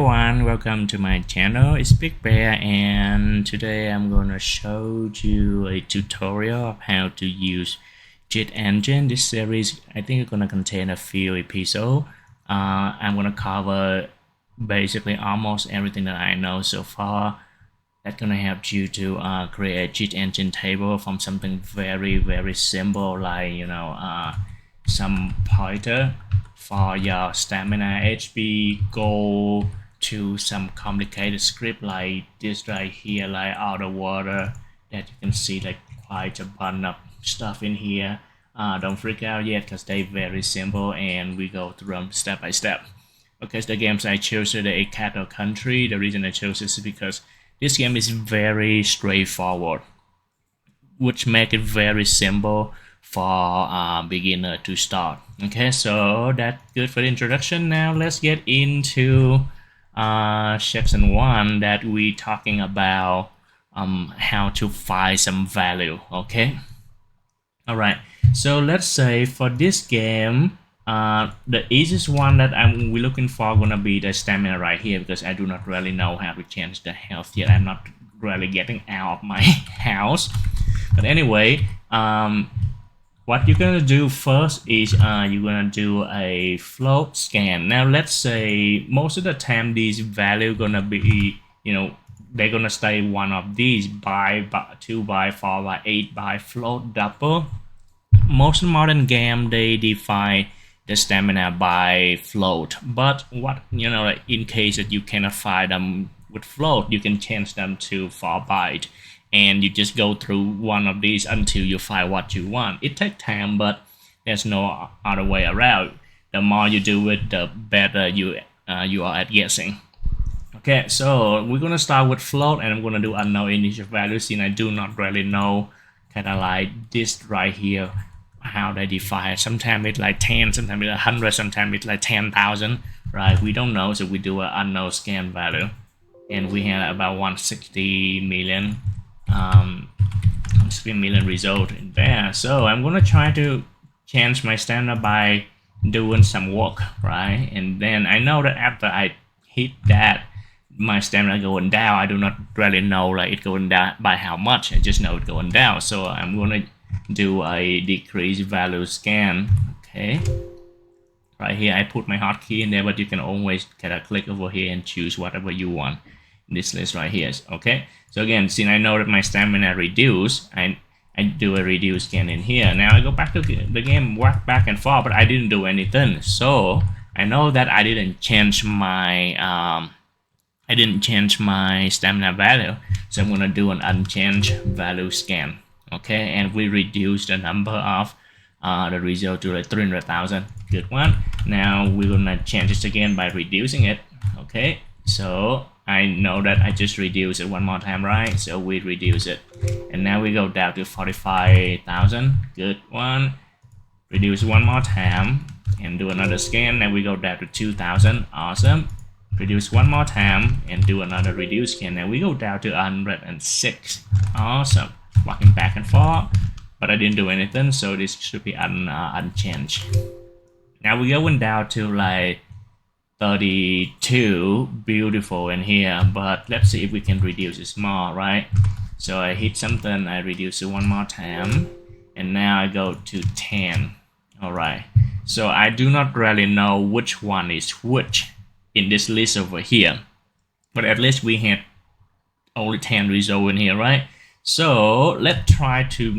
everyone, welcome to my channel. It's Big Bear, and today I'm gonna show you a tutorial of how to use JIT engine. This series I think is gonna contain a few episodes. I'm gonna cover basically almost everything that I know so far. That's gonna help you to create a JIT engine table from something very simple, like some pointer for your stamina, HP, goal, to some complicated script like this right here, like auto water, that you can see like quite a bunch of stuff in here. Don't freak out yet because they're very simple and we go through them step by step. Okay, so the games I chose are the Cattle Country. The reason I chose this is because this game is very straightforward, which make it very simple for beginner to start. Okay, so that's good for the introduction. Now let's get into section 1 that we talking about how to find some value. Okay, all right, so let's say for this game the easiest one that we're looking for gonna be the stamina right here, because I do not really know how to change the health yet. I'm not really getting out of my house, but anyway, what you're gonna do first is you're gonna do a float scan. Now let's say most of the time these value gonna be, they're gonna stay one of these by 2 by 4 by 8 by float double. Most modern game they define the stamina by float, but what in case that you cannot find them with float, you can change them to 4 byte, and you just go through one of these until you find what you want. It takes time, but there's no other way around. The more you do it, the better you are at guessing. Okay, so we're gonna start with float, and I'm gonna do unknown initial value, since I do not really know, kind of like this right here, how they define. Sometimes it's like 10, sometimes it's 100, sometimes it's like 10,000, right? We don't know, so we do an unknown scan value, and we have about 160 million result in there. So I'm gonna try to change my stamina by doing some work, right? And then I know that after I hit that, my stamina going down. I do not really know like it going down by how much, I just know it going down. So I'm gonna do a decrease value scan. Okay, right here I put my hotkey in there, but you can always kind of click over here and choose whatever you want in this list right here. Okay, so again, since I know that my stamina reduced, I do a reduce scan in here. Now I go back to the game, walk back and forth, but I didn't do anything. So I know that I didn't change my stamina value. So I'm gonna do an unchanged value scan. Okay, and we reduce the number of the result to like 300,000. Good one. Now we're gonna change this again by reducing it. Okay, so I know that I just reduce it one more time, right? So we reduce it, and now we go down to 45,000. Good one. Reduce one more time and do another scan. Now we go down to 2,000. Awesome. Reduce one more time and do another reduce scan. Now we go down to 106. Awesome. Walking back and forth, but I didn't do anything, so this should be unchanged. Now we're going down to like 32. Beautiful in here, but let's see if we can reduce it more, right? So I hit something, I reduce it one more time, and now I go to 10. All right, so I do not really know which one is which in this list over here, but at least we had only 10 results in here, right? So let's try to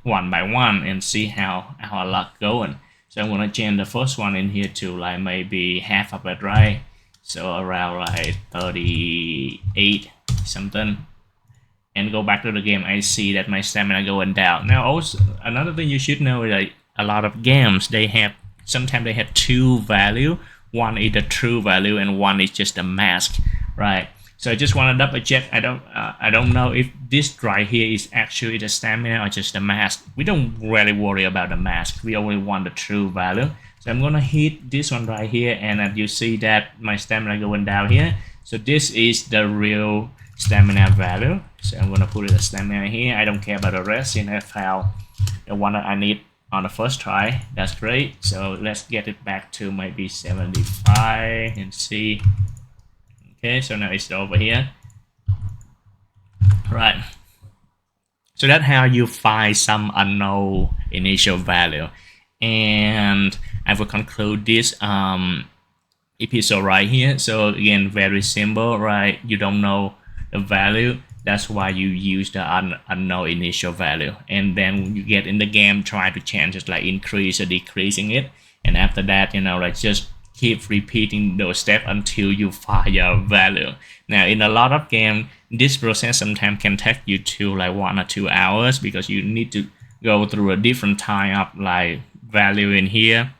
one by one and see how our luck going. So I'm gonna change the first one in here to like maybe half of it, right? So around like 38 something, and go back to the game. I see that my stamina going down. Now also another thing you should know is like a lot of games sometimes they have two value. One is the true value and one is just a mask, right? So I just want to double check. I don't know if this right here is actually the stamina or just the mask. We don't really worry about the mask. We only want the true value. So I'm gonna hit this one right here, and as you see that my stamina going down here. So this is the real stamina value. So I'm gonna put it as stamina here. I don't care about the rest, and I found the one that I need on the first try. That's great. So let's get it back to maybe 75 and see. Okay, so now it's over here. Right. So that's how you find some unknown initial value. And I will conclude this episode right here. So again, very simple, right? You don't know the value. That's why you use the unknown initial value. And then when you get in the game, try to change it, like increase or decreasing it. And after that, like just keep repeating those steps until you find your value. Now, in a lot of games, this process sometimes can take you to like 1 or 2 hours because you need to go through a different type of like value in here.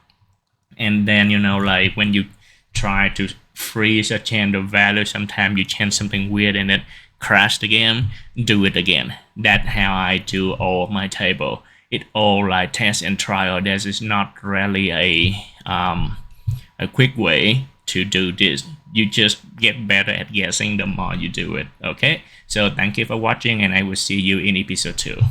And then, like when you try to freeze or change the value, sometimes you change something weird and then crash the game. Do it again. That's how I do all of my table. It all like test and trial. This is not really a quick way to do this. You just get better at guessing the more you do it. Okay, so thank you for watching, and I will see you in episode 2.